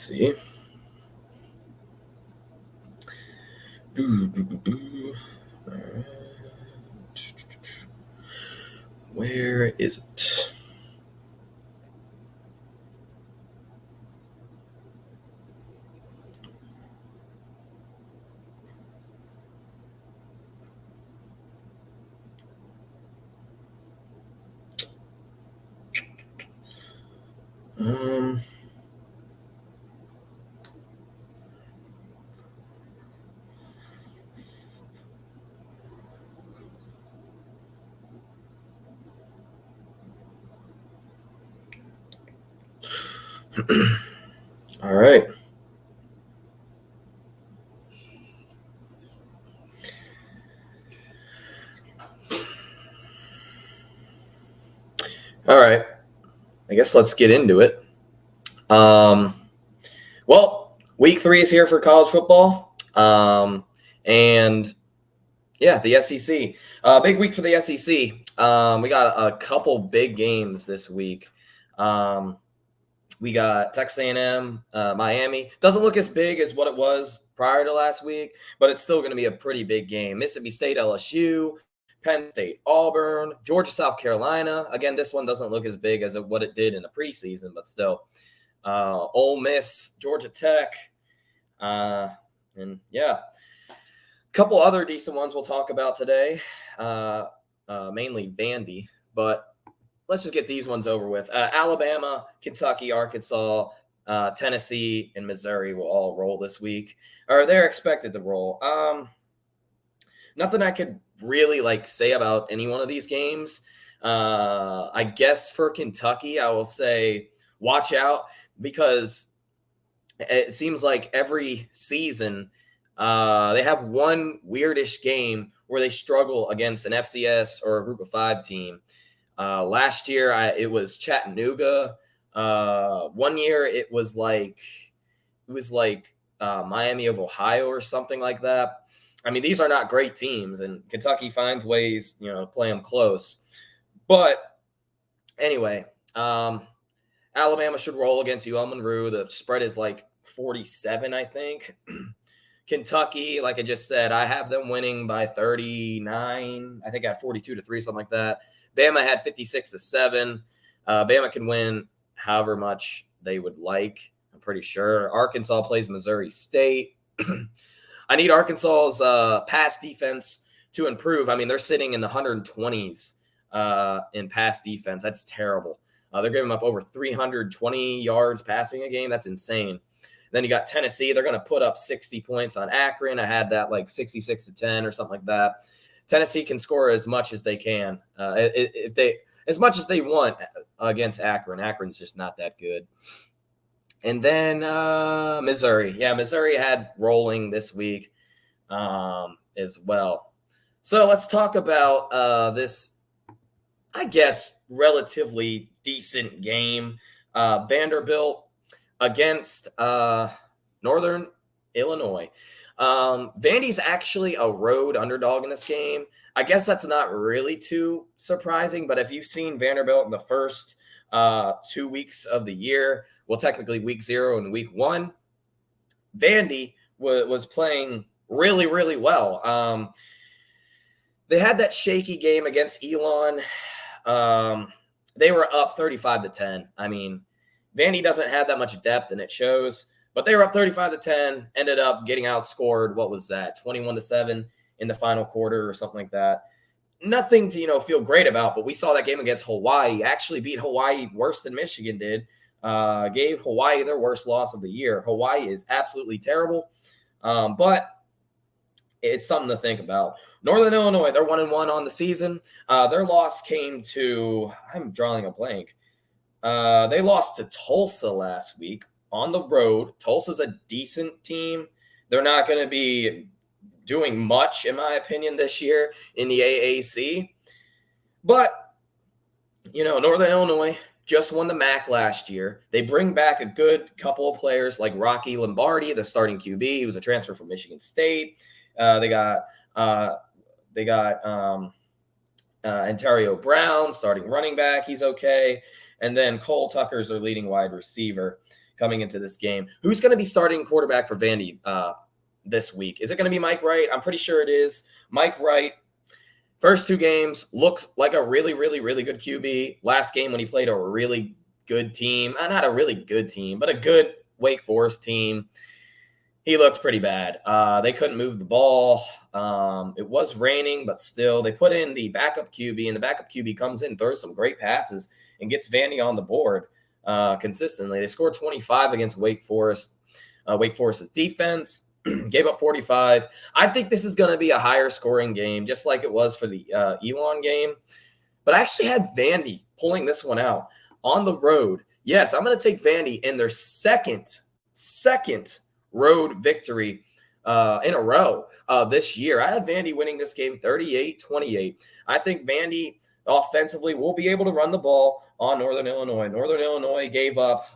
see. Where is it? All right. All right. I guess let's get into it. Well, week 3 is here for college football. And yeah, the SEC. Big week for the SEC. We got a couple big games this week. We got Texas A&M, Miami. Doesn't look as big as what it was prior to last week, but it's still going to be a pretty big game. Mississippi State, LSU, Penn State, Auburn, Georgia, South Carolina. Again, this one doesn't look as big as what it did in the preseason, but still. Ole Miss, Georgia Tech, and yeah. A couple other decent ones we'll talk about today, mainly Vandy, but let's just get these ones over with. Alabama, Kentucky, Arkansas, Tennessee, and Missouri will all roll this week, or they're expected to roll. Nothing I could really say about any one of these games. I guess for Kentucky, I will say watch out because it seems like every season they have one weirdish game where they struggle against an FCS or a Group of 5 team. Last year, it was Chattanooga. One year, it was like Miami of Ohio or something like that. I mean, these are not great teams, and Kentucky finds ways, to play them close. But anyway, Alabama should roll against UL Monroe. The spread is 47, I think. Kentucky, like I just said, I have them winning by 39. I think I had 42-3, something like that. Bama had 56-7. Bama can win however much they would like, I'm pretty sure. Arkansas plays Missouri State. I need Arkansas's pass defense to improve. I mean, they're sitting in the 120s in pass defense. That's terrible. They're giving up over 320 yards passing a game. That's insane. Then you got Tennessee. They're going to put up 60 points on Akron. I had that 66-10 or something like that. Tennessee can score as much as they can, as much as they want against Akron. Akron's just not that good. And then Missouri. Yeah, Missouri had rolling this week as well. So let's talk about this, I guess, relatively decent game. Vanderbilt against Northern Illinois. Vandy's actually a road underdog in this game. I guess that's not really too surprising, but if you've seen Vanderbilt in the first 2 weeks of the year, well, technically week 0 and week 1, Vandy was playing really, really well. They had that shaky game against Elon. They were up 35-10. I mean, Vandy doesn't have that much depth, and it shows. But they were up 35-10, ended up getting outscored. What was that? 21-7 in the final quarter or something like that. Nothing to, feel great about, but we saw that game against Hawaii. Actually beat Hawaii worse than Michigan did. Gave Hawaii their worst loss of the year. Hawaii is absolutely terrible, but it's something to think about. Northern Illinois, they're 1-1 on the season. Their loss came to, I'm drawing a blank. They lost to Tulsa last week on the road. Tulsa's a decent team. They're not going to be doing much, in my opinion, this year in the AAC. But, Northern Illinois just won the MAC last year. They bring back a good couple of players like Rocky Lombardi, the starting QB. He was a transfer from Michigan State. They got Ontario Brown, starting running back. He's okay. And then Cole Tucker's their leading wide receiver. coming into this game. Who's going to be starting quarterback for Vandy this week? Is it going to be Mike Wright? I'm pretty sure it is. Mike Wright, first 2 games, looks like a really, really, really good QB. Last game when he played a really good team, not a really good team, but a good Wake Forest team, he looked pretty bad. They couldn't move the ball. It was raining, but still, they put in the backup QB, and the backup QB comes in, throws some great passes, and gets Vandy on the board consistently. They scored 25 against Wake Forest. Wake Forest's defense gave up 45. I think this is going to be a higher scoring game, just like it was for the Elon game. But I actually had Vandy pulling this one out on the road. Yes, I'm going to take Vandy in their second road victory in a row this year. I have Vandy winning this game 38-28. I think Vandy offensively will be able to run the ball on Northern Illinois. Northern Illinois gave up,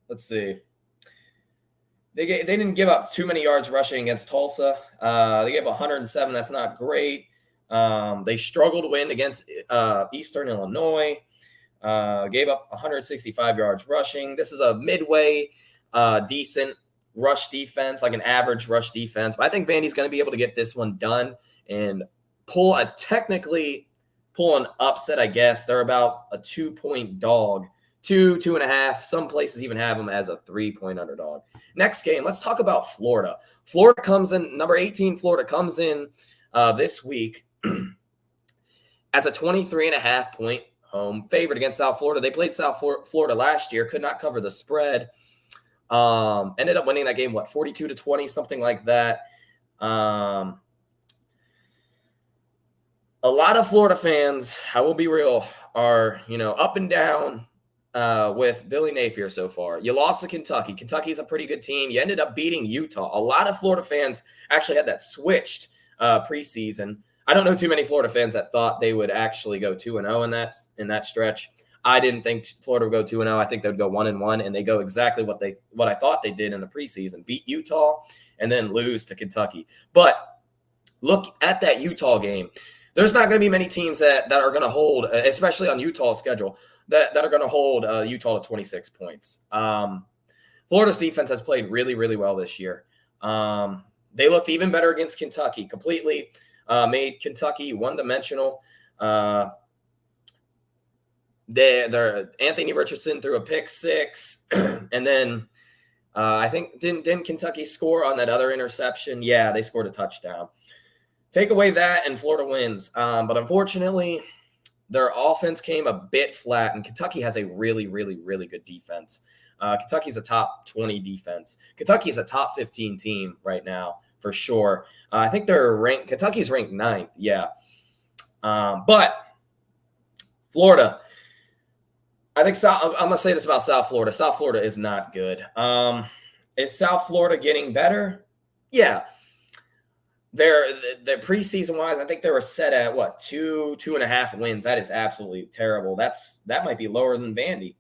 let's see. They didn't give up too many yards rushing against Tulsa. They gave 107. That's not great. They struggled to win against Eastern Illinois. Gave up 165 yards rushing. This is a midway, decent rush defense, like an average rush defense. But I think Vandy's going to be able to get this one done and pull an upset, I guess. They're about a 2-point dog, 2.5. Some places even have them as a 3-point underdog. Next game, let's talk about Florida. Florida comes in, number 18, Florida comes in this week as a 23.5-point home favorite against South Florida. They played South Florida last year, could not cover the spread. Ended up winning that game, 42-20, something like that. A lot of Florida fans, I will be real, are, up and down with Billy Napier so far. You lost to Kentucky. Kentucky's a pretty good team. You ended up beating Utah. A lot of Florida fans actually had that switched preseason. I don't know too many Florida fans that thought they would actually go 2-0 in that stretch. I didn't think Florida would go 2-0. I think they'd go 1-1, and they go exactly what I thought they did in the preseason: beat Utah and then lose to Kentucky. But look at that Utah game. There's not going to be many teams that are going to hold, especially on Utah's schedule, that are going to hold Utah to 26 points. Florida's defense has played really, really well this year. They looked even better against Kentucky. Completely made Kentucky one-dimensional. Anthony Richardson threw a pick 6, and then I think didn't Kentucky score on that other interception? Yeah, they scored a touchdown. Take away that, and Florida wins. But unfortunately, their offense came a bit flat, and Kentucky has a really, really, really good defense. Kentucky's a top 20 defense. Kentucky is a top 15 team right now, for sure. I think Kentucky's ranked 9th, yeah. But Florida, I think I'm going to say this about South Florida. South Florida is not good. Is South Florida getting better? Yeah. They're preseason-wise, I think they were set at, 2.5 wins. That is absolutely terrible. That might be lower than Vandy.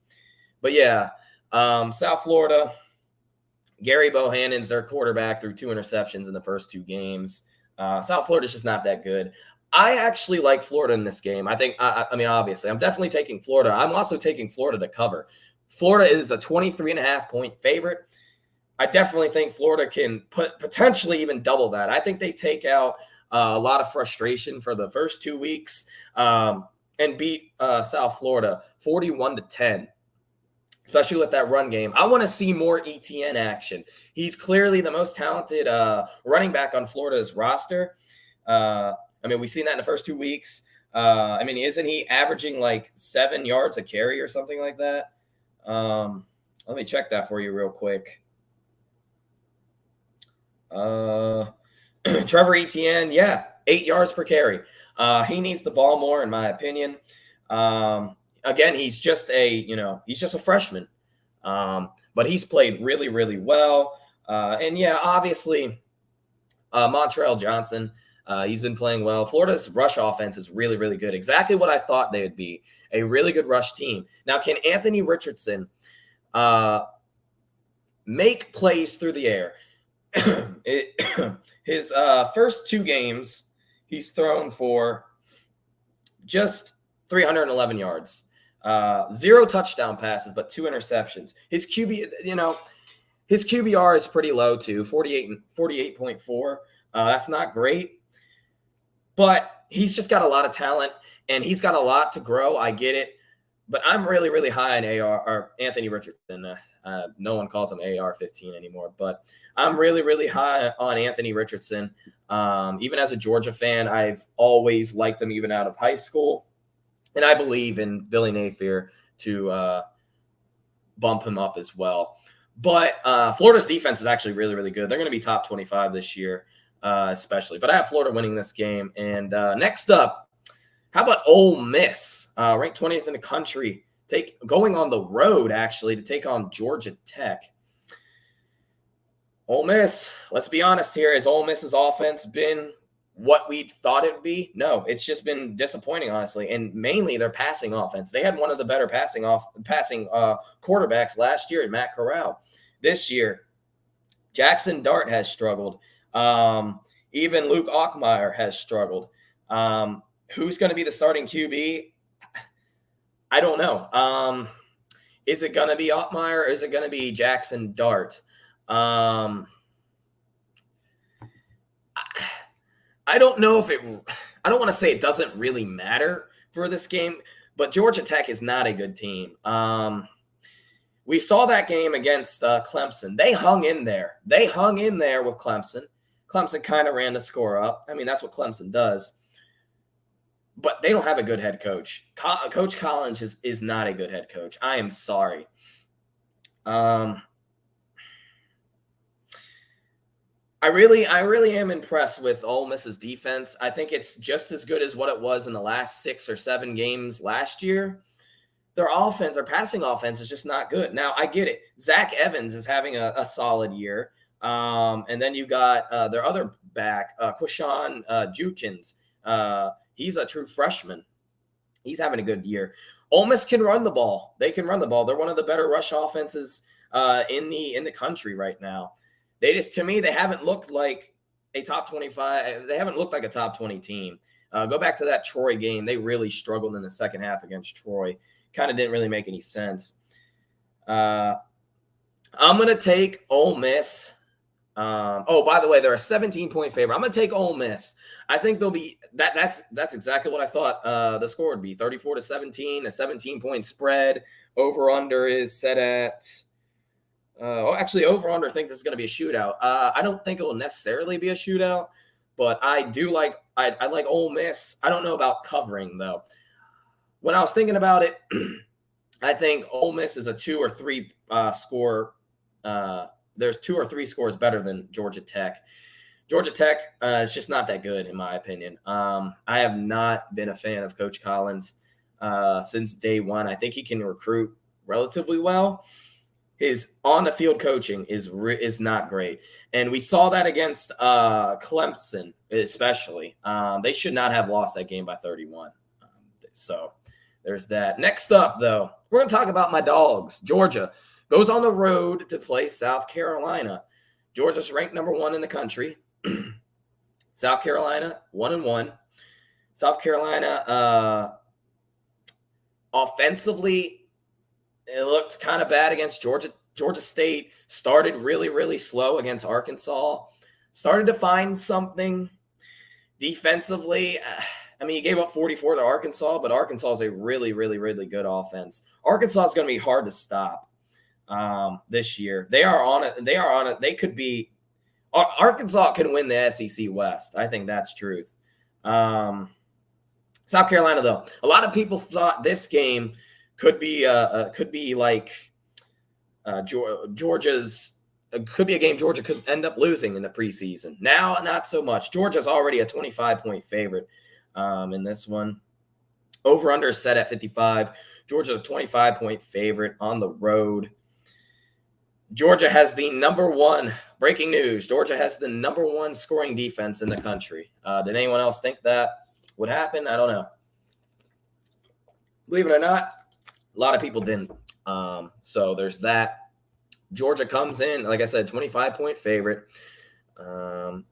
But, yeah, South Florida, Gary Bohannon's their quarterback, threw 2 interceptions in the first 2 games. South Florida's just not that good. I actually like Florida in this game. I think, I mean, obviously, I'm definitely taking Florida. I'm also taking Florida to cover. Florida is a 23.5-point favorite. I definitely think Florida can potentially even double that. I think they take out a lot of frustration for the first 2 weeks and beat South Florida 41-10, especially with that run game. I want to see more ETN action. He's clearly the most talented running back on Florida's roster. I mean, we've seen that in the first 2 weeks. I mean, isn't he averaging like 7 yards a carry or something like that? Let me check that for you real quick. Trevor Etienne, 8 yards per carry. He needs the ball more, in my opinion. Again, he's just a freshman. But he's played really, really well. And obviously, Montrell Johnson, he's been playing well. Florida's rush offense is really, really good. Exactly what I thought they would be. A really good rush team. Now, can Anthony Richardson make plays through the air? His first 2 games, he's thrown for just 311 yards. 0 touchdown passes, but 2 interceptions. His his QBR is pretty low too, 48.4. That's not great, but he's just got a lot of talent and he's got a lot to grow. I get it, but I'm really, really high on Anthony Richardson. No one calls him AR-15 anymore, but I'm really, really high on Anthony Richardson. Even as a Georgia fan, I've always liked him even out of high school. And I believe in Billy Napier to bump him up as well. But Florida's defense is actually really, really good. They're going to be top 25 this year, especially. But I have Florida winning this game. And next up, how about Ole Miss, ranked 20th in the country, going on the road, actually, to take on Georgia Tech. Ole Miss, let's be honest here. Has Ole Miss's offense been what we thought it would be? No, it's just been disappointing, honestly, and mainly their passing offense. They had one of the better passing quarterbacks last year, Matt Corral. This year, Jackson Dart has struggled. Even Luke Ockmeyer has struggled. Who's going to be the starting QB? I don't know. Is it going to be Ockmeyer or is it going to be Jackson Dart? I don't know if I don't want to say it doesn't really matter for this game, but Georgia Tech is not a good team. We saw that game against Clemson. They hung in there. They hung in there with Clemson. Clemson kind of ran the score up. I mean, that's what Clemson does. But they don't have a good head coach. Coach Collins is not a good head coach. I am sorry. I really am impressed with Ole Miss's defense. I think it's just as good as what it was in the last 6 or 7 games last year. Their offense, their passing offense is just not good. Now, I get it. Zach Evans is having a solid year. And then you got their other back, Quishon Judkins. He's a true freshman. He's having a good year. Ole Miss can run the ball. They can run the ball. They're one of the better rush offenses in the country right now. To me, they haven't looked like a top 25. They haven't looked like a top 20 team. Go back to that Troy game. They really struggled in the second half against Troy. Kind of didn't really make any sense. I'm going to take Ole Miss. By the way, they're a 17-point favorite. I'm going to take Ole Miss. I think they'll be that's exactly what I thought the score would be. 34-17, a 17-point spread. Over-under is set at over-under thinks it's going to be a shootout. I don't think it will necessarily be a shootout, but I like Ole Miss. I don't know about covering, though. When I was thinking about it, I think Ole Miss is a 2 or 3 score. There's 2 or 3 scores better than Georgia Tech. Georgia Tech is just not that good, in my opinion. I have not been a fan of Coach Collins since day one. I think he can recruit relatively well. His on-the-field coaching is not great. And we saw that against Clemson, especially. They should not have lost that game by 31. So there's that. Next up, though, we're going to talk about my dogs. Georgia goes on the road to play South Carolina. Georgia's ranked number 1 in the country. South Carolina, 1-1. South Carolina, offensively, it looked kind of bad against Georgia. Georgia State started really, really slow against Arkansas. Started to find something defensively. I mean, you gave up 44 to Arkansas, but Arkansas is a really, really, really good offense. Arkansas is going to be hard to stop this year. They are on it. They could be. Arkansas can win the SEC West. I think that's truth. South Carolina, though, a lot of people thought this game could be like Georgia's. Could be a game Georgia could end up losing in the preseason. Now, not so much. Georgia's already a 25-point favorite in this one. Over-under set at 55. Georgia's 25-point favorite on the road. Georgia has the number 1 – breaking news. Georgia has the number 1 scoring defense in the country. Did anyone else think that would happen? I don't know. Believe it or not, a lot of people didn't. So there's that. Georgia comes in, like I said, 25-point favorite.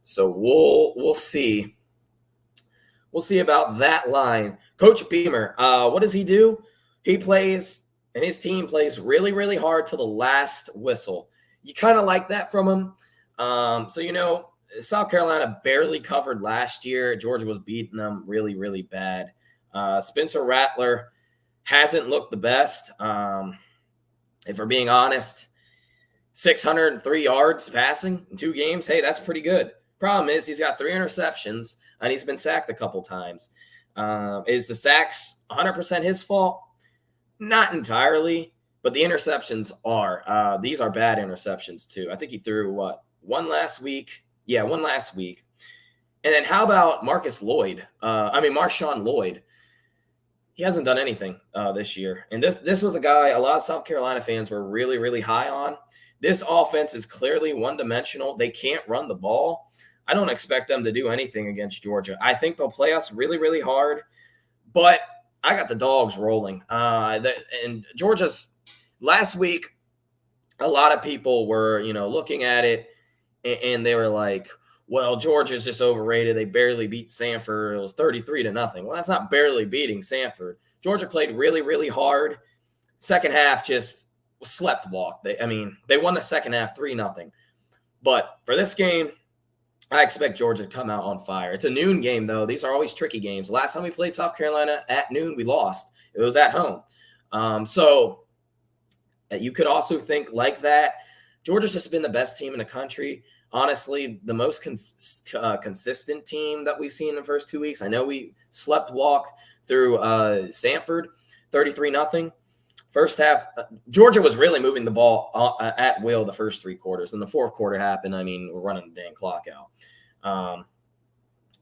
So we'll see. We'll see about that line. Coach Beamer, what does he do? he plays and his team plays really, really hard to the last whistle. You kind of like that from him. So, South Carolina barely covered last year. Georgia was beating them really, really bad. Spencer Rattler hasn't looked the best. If we're being honest, 603 yards passing in 2 games. Hey, that's pretty good. Problem is he's got 3 interceptions and he's been sacked a couple times. Is the sacks 100% his fault? Not entirely, but the interceptions are. These are bad interceptions too. I think he threw one last week. Yeah, one last week. And then how about Marshawn Lloyd? He hasn't done anything this year. And this was a guy a lot of South Carolina fans were really, really high on. This offense is clearly one-dimensional. They can't run the ball. I don't expect them to do anything against Georgia. I think they'll play us really, really hard. But I got the dogs rolling. And Georgia's last week, a lot of people were, looking at it, and they were like, well, Georgia's just overrated. They barely beat Samford. It was 33-0. Well, that's not barely beating Samford. Georgia played really, really hard. Second half just slept walk. They won the second half 3-0. But for this game, I expect Georgia to come out on fire. It's a noon game, though. These are always tricky games. Last time we played South Carolina at noon, we lost. It was at home. So you could also think like that. Georgia's just been the best team in the country. Honestly, the most consistent team that we've seen in the first 2 weeks. I know we walked through Samford, 33-0. First half, Georgia was really moving the ball at will the first 3 quarters. And the fourth quarter happened. We're running the dang clock out.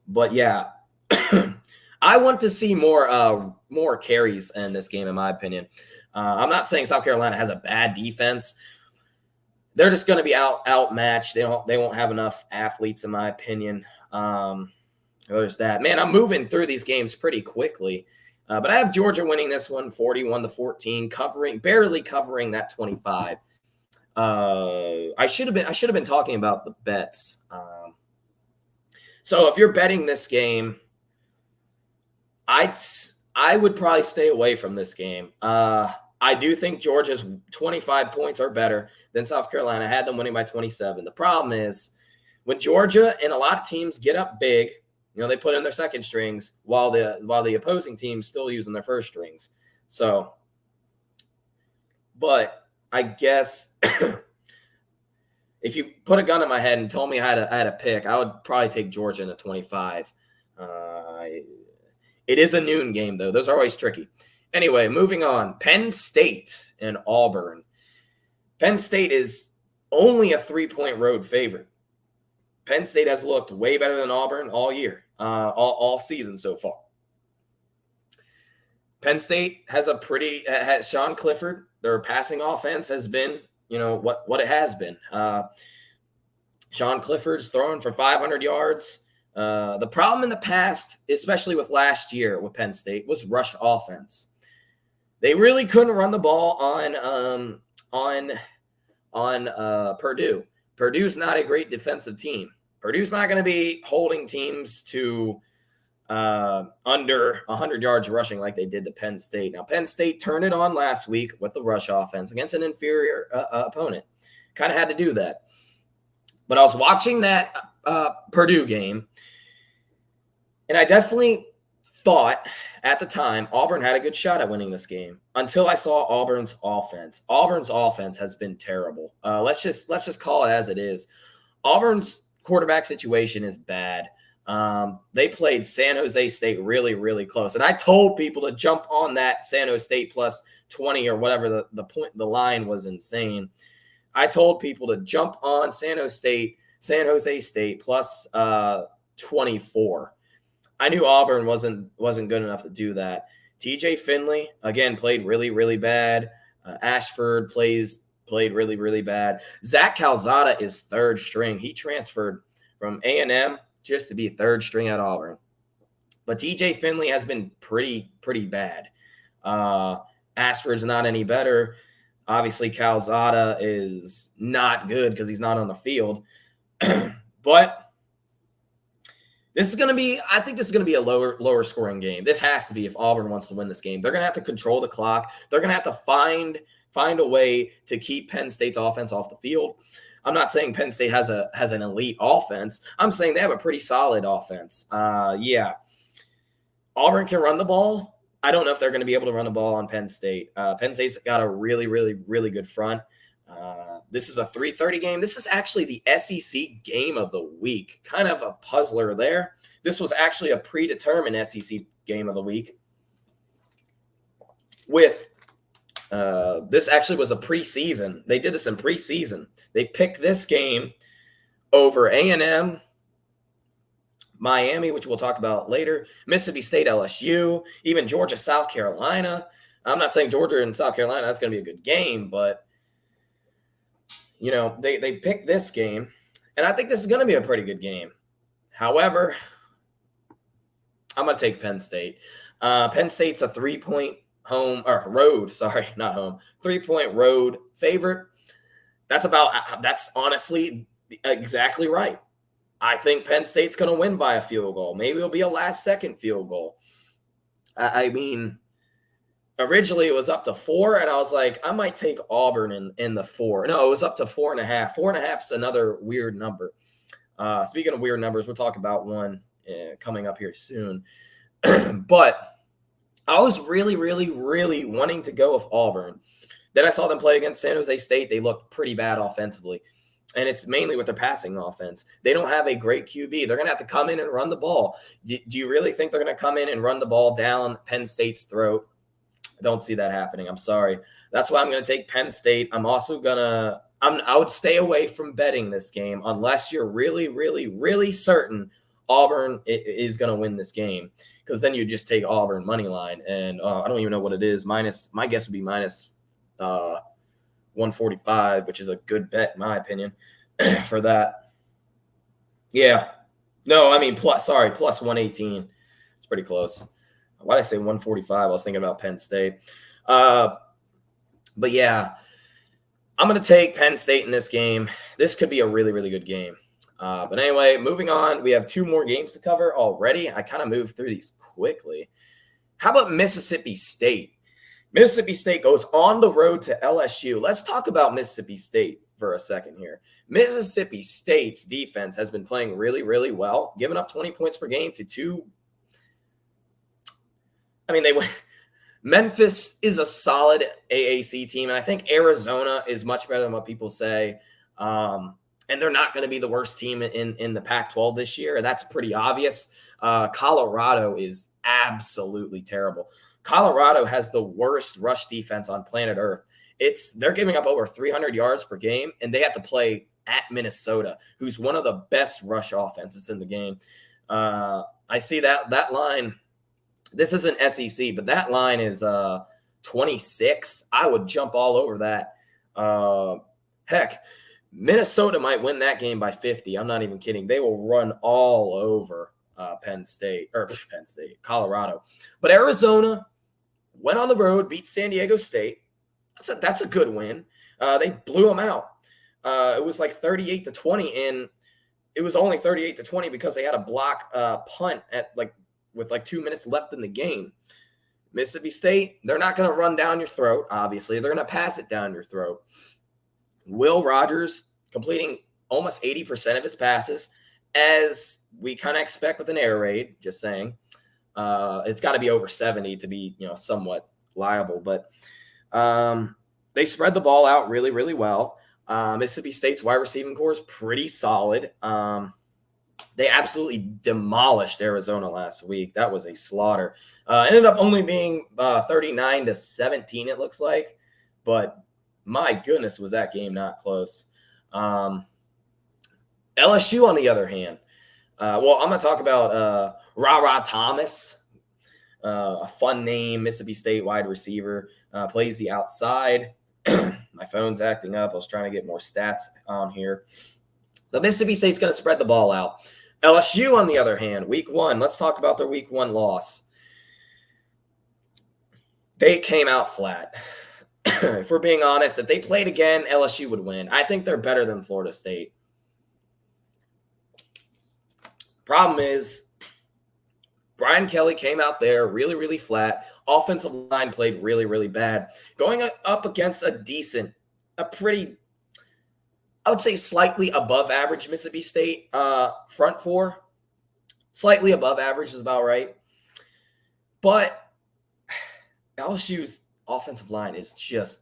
But yeah, I want to see more carries in this game, in my opinion. I'm not saying South Carolina has a bad defense. They're just going to be outmatched. They won't have enough athletes, in my opinion. There's that. Man, I'm moving through these games pretty quickly. But I have Georgia winning this one 41-14, barely covering that 25. I should have been talking about the bets. So if you're betting this game, I would probably stay away from this game. I do think Georgia's 25 points are better than South Carolina. I had them winning by 27. The problem is when Georgia and a lot of teams get up big, they put in their second strings while the opposing team's still using their first strings. So, but I guess if you put a gun in my head and told me I had a pick, I would probably take Georgia in the 25. It is a noon game, though. Those are always tricky. Anyway, moving on. Penn State and Auburn. Penn State is only a 3-point road favorite. Penn State has looked way better than Auburn all year, all season so far. Penn State has has Sean Clifford. Their passing offense has been, what it has been. Sean Clifford's throwing for 500 yards. The problem in the past, especially with last year with Penn State, was rush offense. They really couldn't run the ball on Purdue. Purdue's not a great defensive team. Purdue's not going to be holding teams to under 100 yards rushing like they did to Penn State. Now, Penn State turned it on last week with the rush offense against an inferior opponent. Kind of had to do that. But I was watching that Purdue game, and I definitely thought at the time Auburn had a good shot at winning this game until I saw Auburn's offense. Auburn's offense has been terrible. Let's just call it as it is. Auburn's quarterback situation is bad. They played San Jose State really, really close. And I told people to jump on that San Jose State plus 20 or whatever the line was insane. I told people to jump on San Jose State plus 24. I knew Auburn wasn't good enough to do that. TJ Finley, again, played really, really bad. Ashford played really, really bad. Zach Calzada is third string. He transferred from A&M just to be third string at Auburn. But TJ Finley has been pretty bad. Ashford's not any better. Obviously, Calzada is not good because he's not on the field. But I think this is going to be a lower scoring game. This has to be if Auburn wants to win this game. They're going to have to control the clock. They're going to have to find a way to keep Penn State's offense off the field. I'm not saying Penn State has an elite offense. I'm saying they have a pretty solid offense. Yeah. Auburn can run the ball. I don't know if they're going to be able to run the ball on Penn State. Penn State's got a really, really, really good front. This is a 3:30 game. This is actually the SEC game of the week. Kind of a puzzler there. This was actually a predetermined SEC game of the week. This actually was a preseason. They did this in preseason. They picked this game over A&M, Miami, which we'll talk about later, Mississippi State, LSU, even Georgia, South Carolina. I'm not saying Georgia and South Carolina, that's going to be a good game, but they picked this game, and I think this is going to be a pretty good game. However, I'm going to take Penn State. Penn State's a 3-point road favorite. That's honestly exactly right. I think Penn State's going to win by a field goal. Maybe it'll be a last-second field goal. I mean, originally it was up to 4, and I was like, I might take Auburn in the 4. No, it was up to 4.5. 4.5 is another weird number. Speaking of weird numbers, we'll talk about one coming up here soon. But I was really, really, really wanting to go with Auburn. Then I saw them play against San Jose State. They looked pretty bad offensively. And it's mainly with their passing offense. They don't have a great QB. They're going to have to come in and run the ball. Do you really think they're going to come in and run the ball down Penn State's throat? I don't see that happening. I'm sorry. That's why I'm going to take Penn State. I'm also going to I would stay away from betting this game unless you're really, really, really certain Auburn is going to win this game, because then you just take Auburn money line. And I don't even know what it is. My guess would be minus 145, which is a good bet in my opinion for that. Yeah. No, I mean, plus 118. It's pretty close. Why did I say 145? I was thinking about Penn State. But yeah, I'm going to take Penn State in this game. This could be a really, really good game. But anyway, moving on. We have 2 more games to cover already. I kind of moved through these quickly. How about Mississippi State? Mississippi State goes on the road to LSU. Let's talk about Mississippi State for a second here. Mississippi State's defense has been playing really, really well, giving up 20 points per game to 2. I mean, they went. Memphis is a solid AAC team, and I think Arizona is much better than what people say. And they're not going to be the worst team in the Pac-12 this year, and that's pretty obvious. Colorado is absolutely terrible. Colorado has the worst rush defense on planet Earth. They're giving up over 300 yards per game, and they have to play at Minnesota, who's one of the best rush offenses in the game. I see that line. This isn't SEC, but that line is 26. I would jump all over that. Heck, Minnesota might win that game by 50. I'm not even kidding. They will run all over Colorado. But Arizona went on the road, beat San Diego State. That's a good win. They blew them out. It was like 38-20, and it was only 38-20 because they had a block punt with 2 minutes left in the game. Mississippi State, they're not going to run down your throat, obviously. They're going to pass it down your throat. Will Rogers completing almost 80% of his passes, as we kind of expect with an air raid, just saying. It's got to be over 70 to be, somewhat liable. But they spread the ball out really, really well. Mississippi State's wide receiving core is pretty solid. They absolutely demolished Arizona last week. That was a slaughter. Ended up only being 39-17, it looks like. But my goodness, was that game not close. LSU, on the other hand, I'm going to talk about Ra Thomas, a fun name, Mississippi State wide receiver, plays the outside. My phone's acting up. I was trying to get more stats on here. The Mississippi State's going to spread the ball out. LSU, on the other hand, week 1. Let's talk about their week 1 loss. They came out flat. If we're being honest, if they played again, LSU would win. I think they're better than Florida State. Problem is, Brian Kelly came out there really, really flat. Offensive line played really, really bad. Going up against a pretty, I would say slightly above average Mississippi State front four. Slightly above average is about right. But LSU's offensive line is just,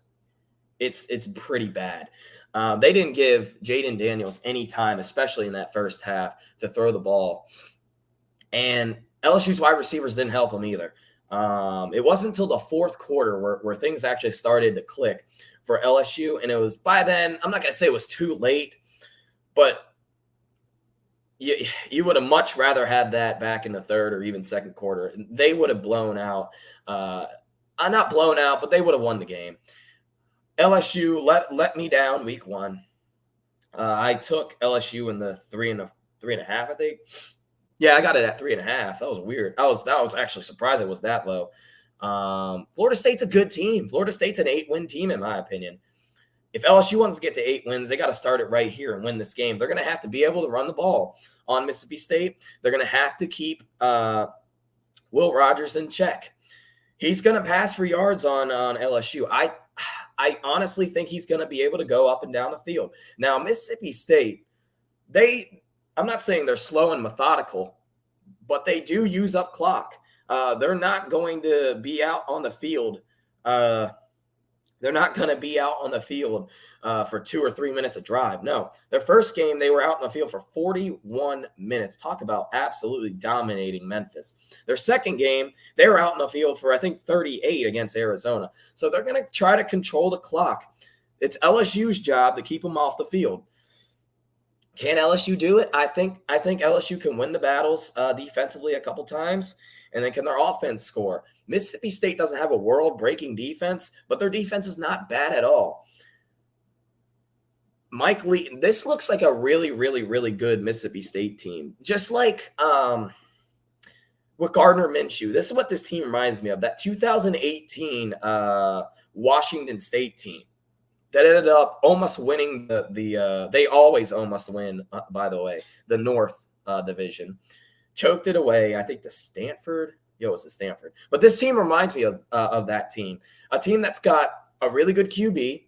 it's pretty bad. They didn't give Jaden Daniels any time, especially in that first half, to throw the ball. And LSU's wide receivers didn't help him either. It wasn't until the fourth quarter where things actually started to click for LSU. And it was by then, I'm not going to say it was too late, but you would have much rather had that back in the third or even second quarter. They would have blown out. Not blown out, but they would have won the game. LSU let me down week one. I took LSU in the 3.5, I think. Yeah, I got it at 3.5. That was weird. That was actually surprised it was that low. Florida State's a good team. Florida State's an 8-win team, in my opinion. If LSU wants to get to 8 wins, they got to start it right here and win this game. They're going to have to be able to run the ball on Mississippi State. They're going to have to keep Will Rogers in check. He's going to pass for yards on LSU. I honestly think he's going to be able to go up and down the field. Now, Mississippi State, I'm not saying they're slow and methodical, but they do use up clock. They're not going to be out on the field. They're not going to be out on the field for 2 or 3 minutes of drive. No, their first game, they were out in the field for 41 minutes. Talk about absolutely dominating Memphis. Their second game, they were out in the field for, I think, 38 against Arizona. So they're going to try to control the clock. It's LSU's job to keep them off the field. Can LSU do it? I think LSU can win the battles defensively a couple times, and then can their offense score? Mississippi State doesn't have a world-breaking defense, but their defense is not bad at all. Mike Lee, this looks like a really, really, really good Mississippi State team. Just like with Gardner Minshew. This is what this team reminds me of, that 2018 Washington State team that ended up almost winning they always almost win, by the way, the North Division. Choked it away, I think, to Stanford. It's the Stanford. But this team reminds me of that team. A team that's got a really good QB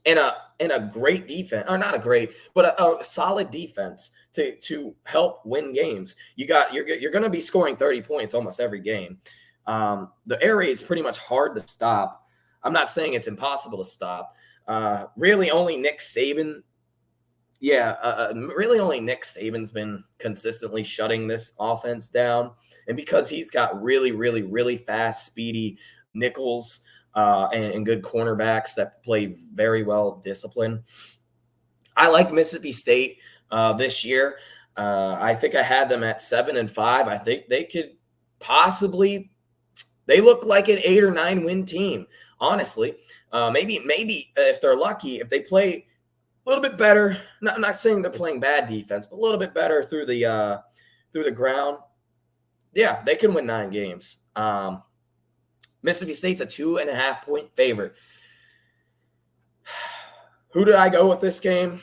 and a great defense, or not a great, but a solid defense to help win games. You're going to be scoring 30 points almost every game. The air raid is pretty much hard to stop. I'm not saying it's impossible to stop. Really only Nick Saban. Really only Nick Saban's been consistently shutting this offense down. And because he's got really, really, really fast, speedy nickels and good cornerbacks that play very well disciplined. I like Mississippi State this year. I think I had them at 7-5. I think they could possibly – they look like an 8 or 9 win team, honestly. Maybe if they're lucky, if they play – a little bit better. I'm not saying they're playing bad defense, but a little bit better through the ground. Yeah, they can win 9 games. Mississippi State's a 2.5-point favorite. Who did I go with this game?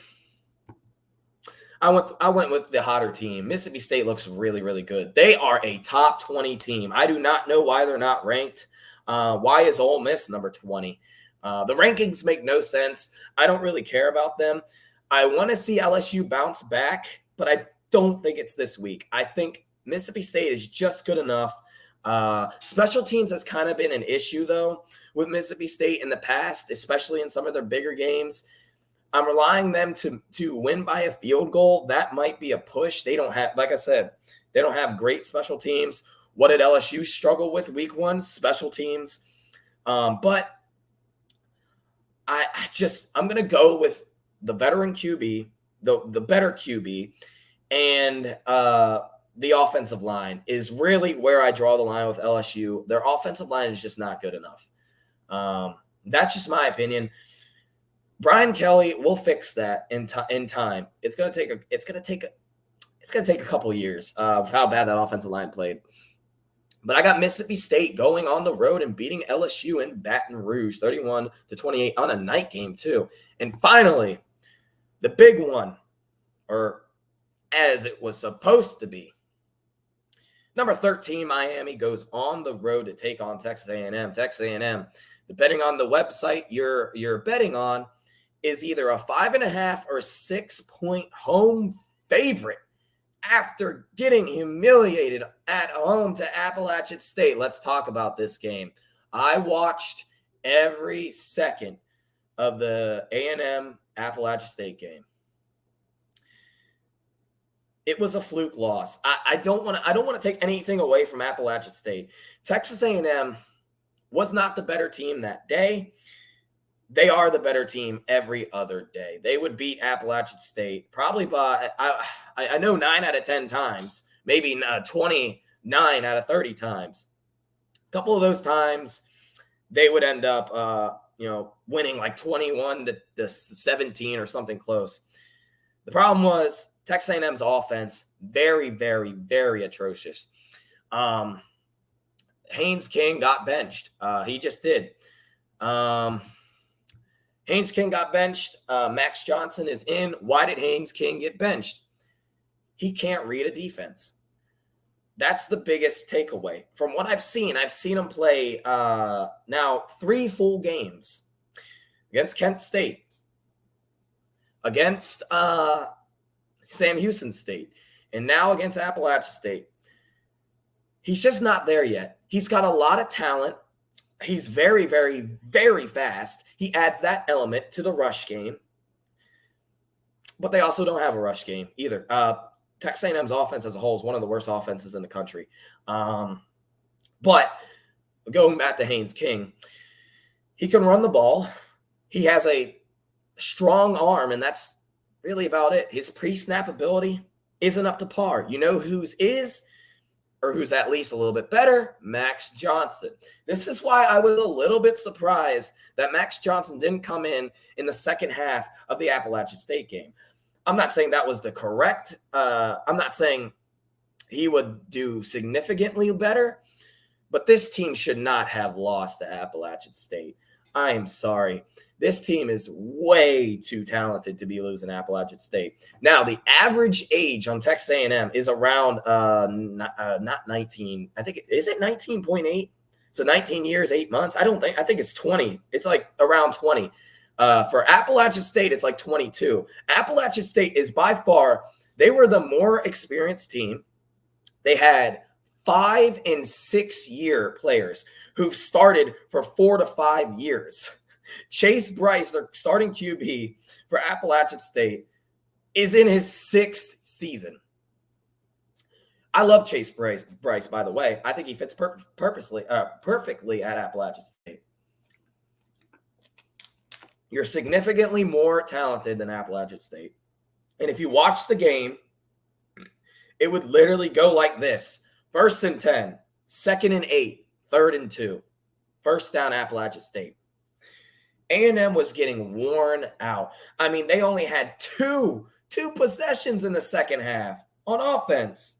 I went with the hotter team. Mississippi State looks really, really good. They are a top 20 team. I do not know why they're not ranked. Why is Ole Miss number 20? The rankings make no sense. I don't really care about them. I want to see LSU bounce back, but I don't think it's this week. I think Mississippi State is just good enough. Special teams has kind of been an issue, though, with Mississippi State in the past, especially in some of their bigger games. I'm relying them to win by a field goal. That might be a push. They don't have, like I said, they don't have great special teams. What did LSU struggle with week one? Special teams. But I'm going to go with the veteran QB, the better QB, and the offensive line is really where I draw the line with LSU. Their offensive line is just not good enough. That's just my opinion. Brian Kelly will fix that in time. It's going to take a couple of years of how bad that offensive line played. But I got Mississippi State going on the road and beating LSU in Baton Rouge, 31-28 on a night game too. And finally, the big one, or as it was supposed to be. Number 13, Miami goes on the road to take on Texas A&M. Texas A&M, depending on the website you're betting on, is either a 5.5 or 6-point home favorite after getting humiliated at home to Appalachian State. Let's talk about this game. I watched every second of the A&M Appalachian State game. It was a fluke loss. I don't want to take anything away from Appalachian State. Texas A&M was not the better team that day. They are the better team every other day. They would beat Appalachian State probably by, I know 9 out of 10 times, maybe 29 out of 30 times. A couple of those times, they would end up, winning like 21 to 17 or something close. The problem was Texas A&M's offense, very, very, very atrocious. Haynes King got benched. He just did. Haynes King got benched. Max Johnson is in. Why did Haynes King get benched? He can't read a defense. That's the biggest takeaway. From what I've seen him play now 3 full games against Kent State, against Sam Houston State, and now against Appalachian State. He's just not there yet. He's got a lot of talent. He's very, very, very fast. He adds that element to the rush game. But they also don't have a rush game either. Texas A&M's offense as a whole is one of the worst offenses in the country. But going back to Haynes King, he can run the ball. He has a strong arm, and that's really about it. His pre-snap ability isn't up to par. You know whose is, or who's at least a little bit better? Max Johnson. This is why I was a little bit surprised that Max Johnson didn't come in the second half of the Appalachian State game. I'm not saying that was the correct. I'm not saying he would do significantly better, but this team should not have lost to Appalachian State. I am sorry. This team is way too talented to be losing Appalachian State. Now, the average age on Texas A&M is around not 19. I think is it 19.8? So 19 years, 8 months. I think it's 20. It's like around 20. For Appalachian State, it's like 22. Appalachian State is by far, they were the more experienced team. They had 5- and 6-year players who've started for 4 to 5 years. Chase Bryce, their starting QB for Appalachian State, is in his 6th season. I love Chase Bryce, by the way. I think he fits perfectly at Appalachian State. You're significantly more talented than Appalachian State. And if you watch the game, it would literally go like this. 1st and 10, 2nd and 8, 3rd and 2. First down, Appalachian State. A&M was getting worn out. I mean, they only had two possessions in the second half on offense.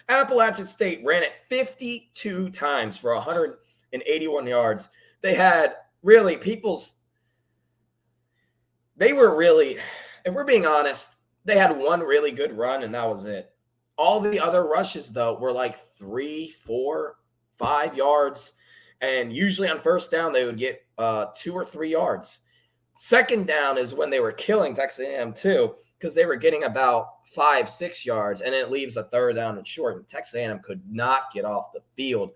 Appalachian State ran it 52 times for 181 yards. They had really they were really, if we're being honest, they had one really good run, and that was it. All the other rushes, though, were like 3, 4, 5 yards. And usually on first down, they would get 2 or 3 yards. Second down is when they were killing Texas A&M too, because they were getting about 5, 6 yards, and it leaves a 3rd down and short. And Texas A&M could not get off the field.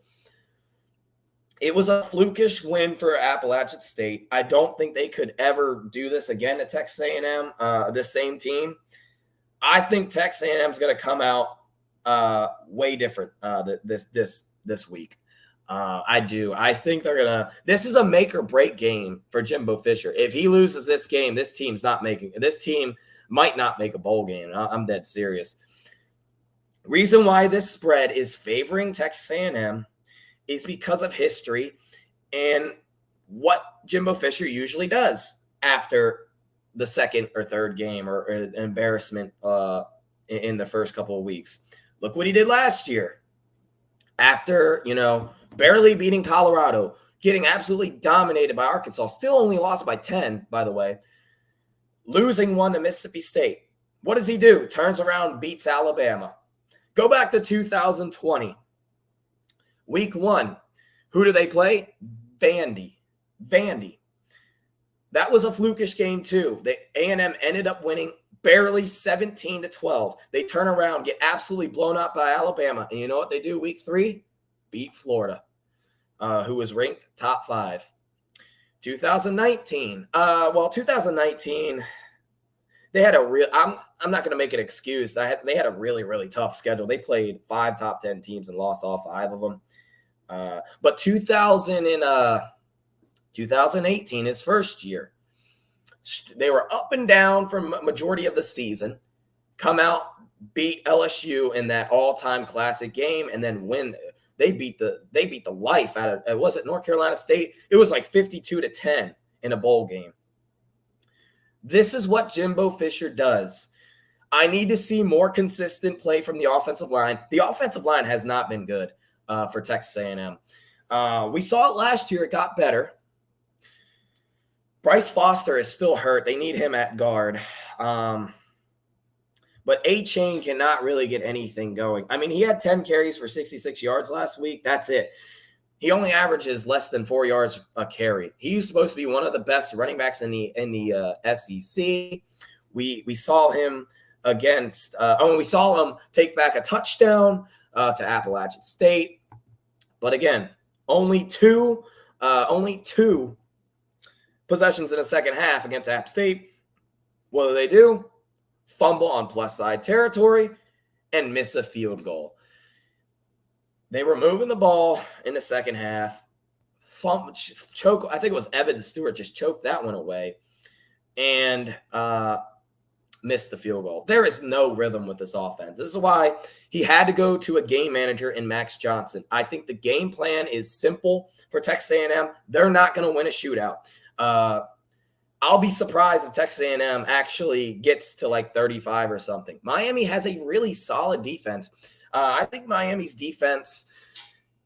It was a flukish win for Appalachian State. I don't think they could ever do this again to Texas A&M, the same team. I think Texas A&M is going to come out way different this week. I do. I think they're going to – this is a make or break game for Jimbo Fisher. If he loses this game, this team might not make a bowl game. I'm dead serious. Reason why this spread is favoring Texas A&M is because of history and what Jimbo Fisher usually does after the second or third game or an embarrassment in the first couple of weeks. Look what he did last year. After, barely beating Colorado, getting absolutely dominated by Arkansas, still only lost by 10, by the way, losing one to Mississippi State. What does he do? Turns around, beats Alabama. Go back to 2020. Week 1. Who do they play? Vandy. That was a flukish game too. The A&M ended up winning barely 17-12. They turn around, get absolutely blown out by Alabama. And you know what they do week 3? Beat Florida, who was ranked top 5. 2019. 2019, they had a real – I'm not going to make an excuse. They had a really, really tough schedule. They played 5 top 10 teams and lost all 5 of them. But 2018, his first year, they were up and down for majority of the season, come out, beat LSU in that all-time classic game, and then win. They beat the life out of, was it North Carolina State? It was like 52-10 in a bowl game. This is what Jimbo Fisher does. I need to see more consistent play from the offensive line. The offensive line has not been good for Texas A&M. We saw it last year. It got better. Bryce Foster is still hurt. They need him at guard. But A-Chain cannot really get anything going. I mean, he had 10 carries for 66 yards last week. That's it. He only averages less than 4 yards a carry. He's supposed to be one of the best running backs in the SEC. We saw him against we saw him take back a touchdown to Appalachian State. But again, only two possessions in the second half against App State. What do? Fumble on plus side territory and miss a field goal. They were moving the ball in the second half. Choke. I think it was Evan Stewart just choked that one away and missed the field goal. There is no rhythm with this offense. This is why he had to go to a game manager in Max Johnson. I think the game plan is simple for Texas A&M. They're not going to win a shootout. I'll be surprised if Texas A&M actually gets to like 35 or something. Miami has a really solid defense. I think Miami's defense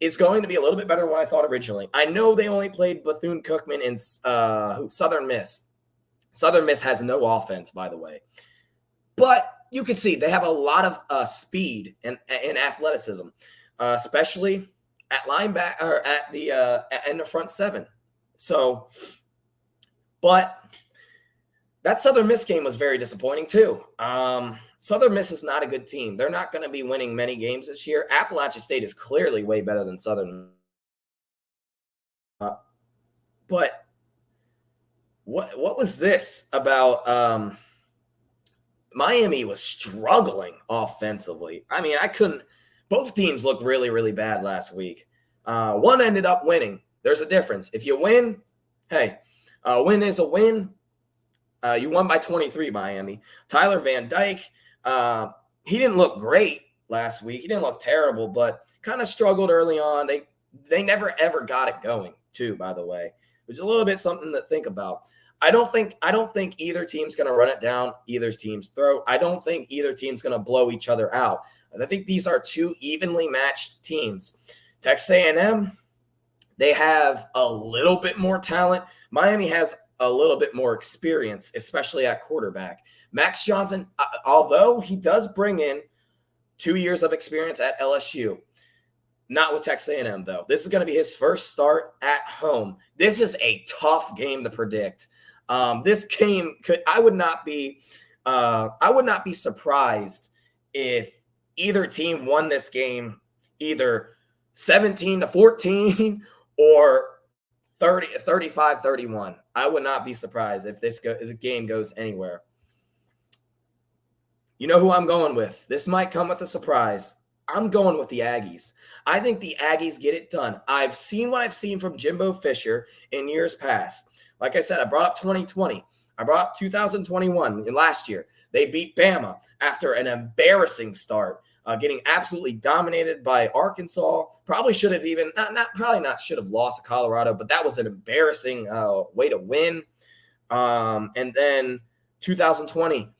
is going to be a little bit better than what I thought originally. I know they only played Bethune-Cookman in Southern Miss. Southern Miss has no offense, by the way. But you can see they have a lot of speed and athleticism, especially at linebacker or in the front 7. So, but that Southern Miss game was very disappointing too. Southern Miss is not a good team. They're not going to be winning many games this year. Appalachian State is clearly way better than Southern. But what was this about? Miami was struggling offensively. I mean, both teams looked really, really bad last week. One ended up winning. There's a difference. If you win, hey, a win is a win. You won by 23, Miami. Tyler Van Dyke, he didn't look great last week. He didn't look terrible, but kind of struggled early on. They never, ever got it going, too, by the way, which is a little bit something to think about. I don't think either team's going to run it down either team's throat. I don't think either team's going to blow each other out. I think these are two evenly matched teams. Texas A&M, they have a little bit more talent. Miami has a little bit more experience, especially at quarterback. Max Johnson, although he does bring in 2 years of experience at LSU, not with Texas A&M, though. This is going to be his first start at home. This is a tough game to predict. This game I would not be surprised if either team won this game either 17-14 or 35-31. I would not be surprised if the game goes anywhere. You know who I'm going with? This might come with a surprise. I'm going with the Aggies. I think the Aggies get it done. I've seen what I've seen from Jimbo Fisher in years past. Like I said, I brought up 2020. I brought up 2021 last year. They beat Bama after an embarrassing start, getting absolutely dominated by Arkansas. Probably should have even should have lost to Colorado, but that was an embarrassing way to win. And then 2020,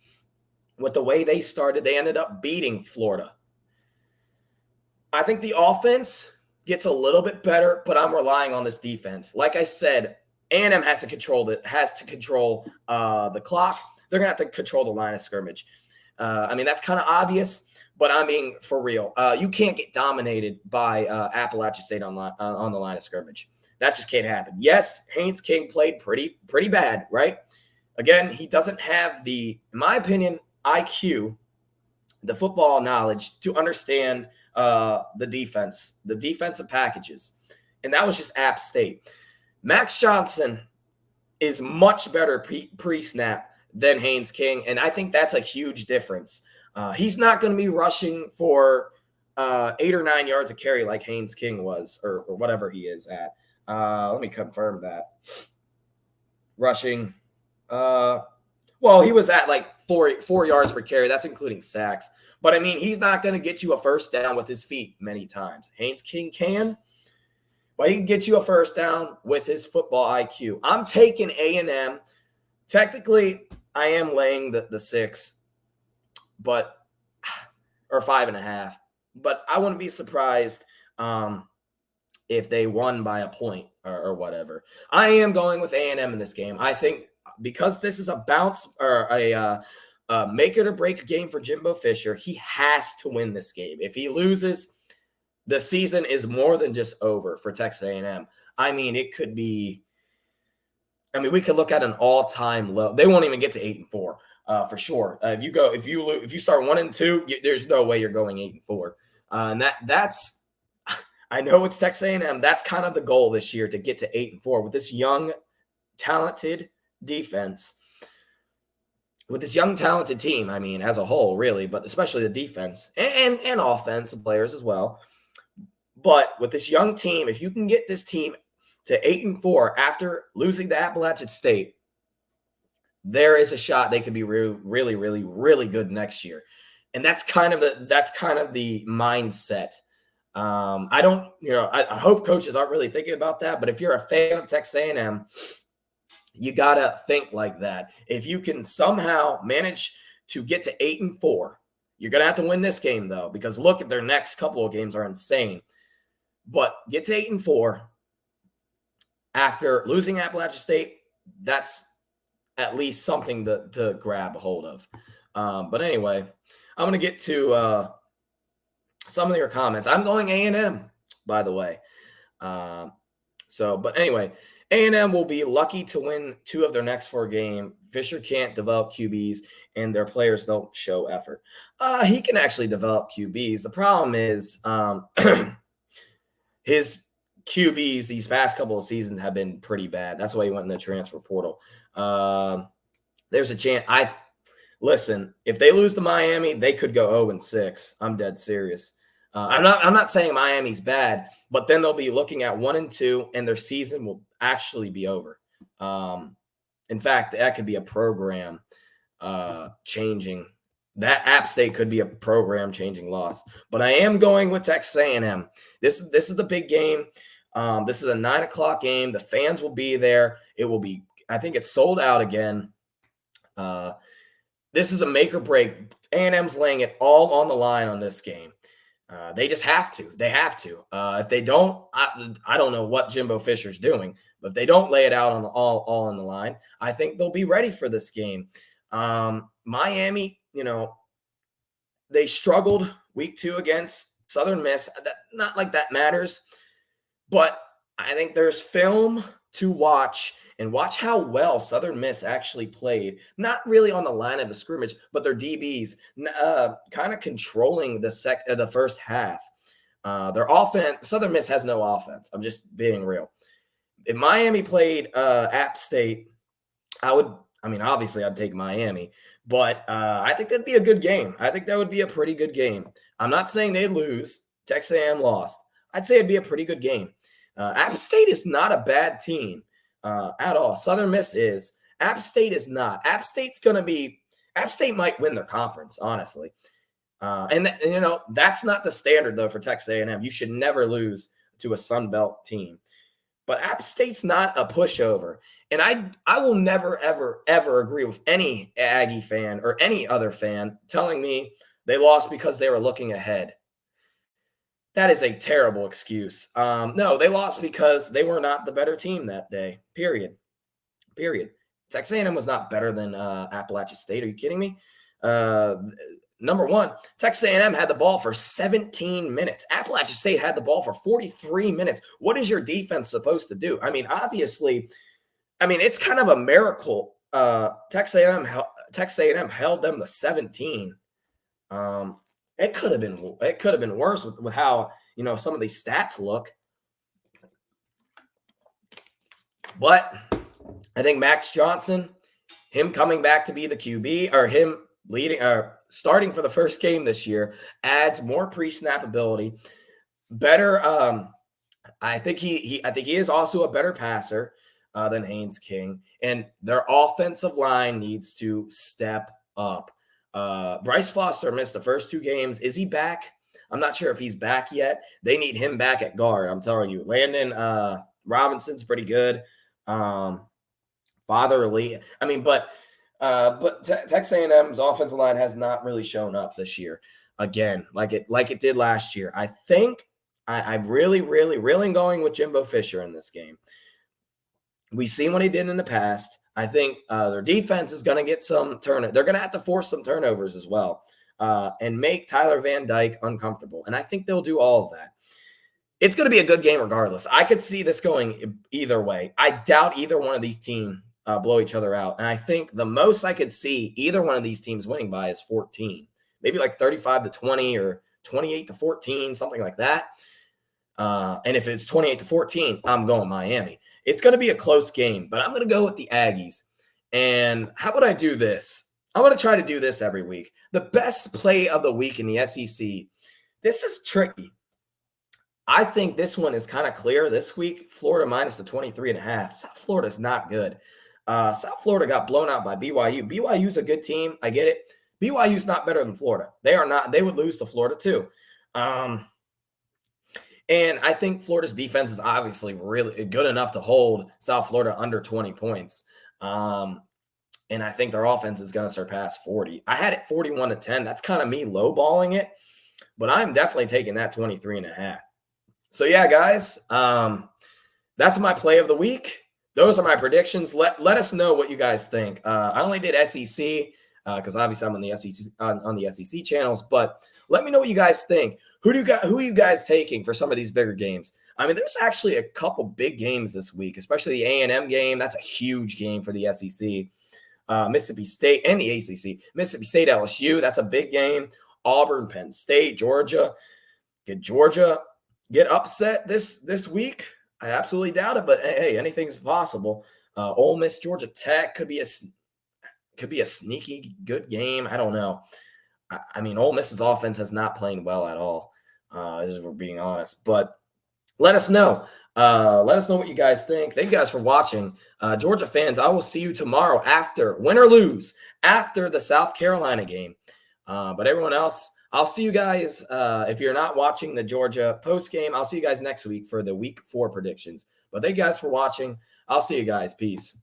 with the way they started, they ended up beating Florida. I think the offense gets a little bit better, but I'm relying on this defense. Like I said, A&M has to control the clock. They're going to have to control the line of scrimmage. I mean, that's kind of obvious, but I mean, for real, you can't get dominated by Appalachian State on the line of scrimmage. That just can't happen. Yes, Haynes King played pretty bad, right? Again, he doesn't have the, in my opinion, IQ, the football knowledge to understand the defense, the defensive packages. And that was just App State. Max Johnson is much better pre-snap than Haynes King, and I think that's a huge difference. He's not going to be rushing for 8 or 9 yards of carry like Haynes King was, or whatever he is at. Let me confirm that. Rushing. Well, he was at like 4 yards per carry. That's including sacks. But, I mean, he's not going to get you a first down with his feet many times. Haynes King can. But he can get you a first down with his football IQ. I'm taking A&M. Technically, I am laying the 6, but or 5.5. But I wouldn't be surprised if they won by a point or whatever. I am going with A&M in this game. I think because this is a bounce or a make it or break game for Jimbo Fisher, he has to win this game. If he loses, the season is more than just over for Texas A&M. I mean, it could be. I mean, we could look at an all-time low. They won't even get to 8-4 for sure. If you start 1-2, there's no way you're going 8-4. And that's. I know it's Texas A&M. That's kind of the goal this year, to get to 8-4 with this young, talented defense. With this young, talented team, I mean, as a whole, really, but especially the defense and offensive players as well. But with this young team, if you can get this team to 8-4 after losing to Appalachian State, there is a shot they could be really, really, really good next year. And that's kind of the mindset. I hope coaches aren't really thinking about that. But if you're a fan of Texas A&M, you got to think like that. If you can somehow manage to get to 8-4, you're going to have to win this game, though, because look at their next couple of games are insane. But get to 8-4 after losing Appalachian State, that's at least something to grab a hold of. But anyway, I'm going to get to some of your comments. I'm going A&M, by the way. But anyway, A&M will be lucky to win 2 of their next 4 games. Fisher can't develop QBs, and their players don't show effort. He can actually develop QBs. The problem is his QBs these past couple of seasons have been pretty bad. That's why he went in the transfer portal. There's a chance. Listen, if they lose to Miami, they could go 0-6. I'm dead serious. I'm not saying Miami's bad, but then they'll be looking at 1-2, and their season will actually be over. In fact, that could be a program changing. That App State could be a program changing loss. But I am going with Texas A&M. This is the big game. This is a 9:00 game. The fans will be there. It will be. I think it's sold out again. This is a make or break. A&M's laying it all on the line on this game. They just have to. They have to. If they don't, I don't know what Jimbo Fisher's doing. But if they don't lay it out on all on the line, I think they'll be ready for this game. Miami, they struggled week 2 against Southern Miss. Not like that matters. But I think there's film to watch, and watch how well Southern Miss actually played. Not really on the line of the scrimmage, but their DBs kind of controlling the first half. Their offense, Southern Miss has no offense. I'm just being real. If Miami played App State, obviously I'd take Miami, but I think that'd be a good game. I think that would be a pretty good game. I'm not saying they'd lose. Texas A&M lost. I'd say it'd be a pretty good game. App State is not a bad team at all. Southern Miss is. App State is not. App State might win their conference, honestly. That's not the standard, though, for Texas A&M. You should never lose to a Sun Belt team. But App State's not a pushover. And I will never, ever, ever agree with any Aggie fan or any other fan telling me they lost because they were looking ahead. That is a terrible excuse. No, they lost because they were not the better team that day, period. Texas A&M was not better than Appalachian State. Are you kidding me? Number one, Texas A&M had the ball for 17 minutes. Appalachian State had the ball for 43 minutes. What is your defense supposed to do? I mean, obviously, it's kind of a miracle. Texas A&M held them to 17. It could have been worse with how some of these stats look. But I think Max Johnson, him coming back to be the QB, or him leading or starting for the first game this year, adds more pre-snap ability. Better. I think he is also a better passer than Haynes King, and their offensive line needs to step up. Bryce Foster missed the first 2 games. Is he back? I'm not sure if he's back yet. They need him back at guard. I'm telling you, Landon Robinson's pretty good. Father Lee. But Texas A&M's offensive line has not really shown up this year again, like it did last year. I think I'm really going with Jimbo Fisher in this game. We've seen what he did in the past. I think their defense is going to get some turnover. They're going to have to force some turnovers as well and make Tyler Van Dyke uncomfortable. And I think they'll do all of that. It's going to be a good game regardless. I could see this going either way. I doubt either one of these teams blow each other out. And I think the most I could see either one of these teams winning by is 14. Maybe like 35-20 or 28-14, something like that. And if it's 28-14, I'm going Miami. It's going to be a close game, but I'm going to go with the Aggies. And how about I do this? I'm going to try to do this every week. The best play of the week in the SEC. This is tricky. I think this one is kind of clear this week. Florida minus the 23.5. South Florida's not good. South Florida got blown out by BYU. BYU's a good team. I get it. BYU's not better than Florida. They are not. They would lose to Florida too. And I think Florida's defense is obviously really good enough to hold South Florida under 20 points. And I think their offense is going to surpass 40. I had it 41-10. That's kind of me lowballing it, but I'm definitely taking that 23.5. So yeah, guys, that's my play of the week. Those are my predictions. Let us know what you guys think. I only did SEC because obviously I'm on the SEC on the SEC channels. But let me know what you guys think. Who are you guys taking for some of these bigger games? There's actually a couple big games this week, especially the A&M game. That's a huge game for the SEC. Mississippi State and the ACC. Mississippi State, LSU. That's a big game. Auburn, Penn State, Georgia. Did Georgia get upset this week? I absolutely doubt it, but hey, anything's possible. Ole Miss, Georgia Tech could be a sneaky good game. I don't know. Ole Miss's offense has not played well at all, as we're being honest. But let us know. Let us know what you guys think. Thank you guys for watching. Georgia fans, I will see you tomorrow after, win or lose, after the South Carolina game. But everyone else, I'll see you guys. If you're not watching the Georgia post game, I'll see you guys next week for the week 4 predictions. But thank you guys for watching. I'll see you guys. Peace.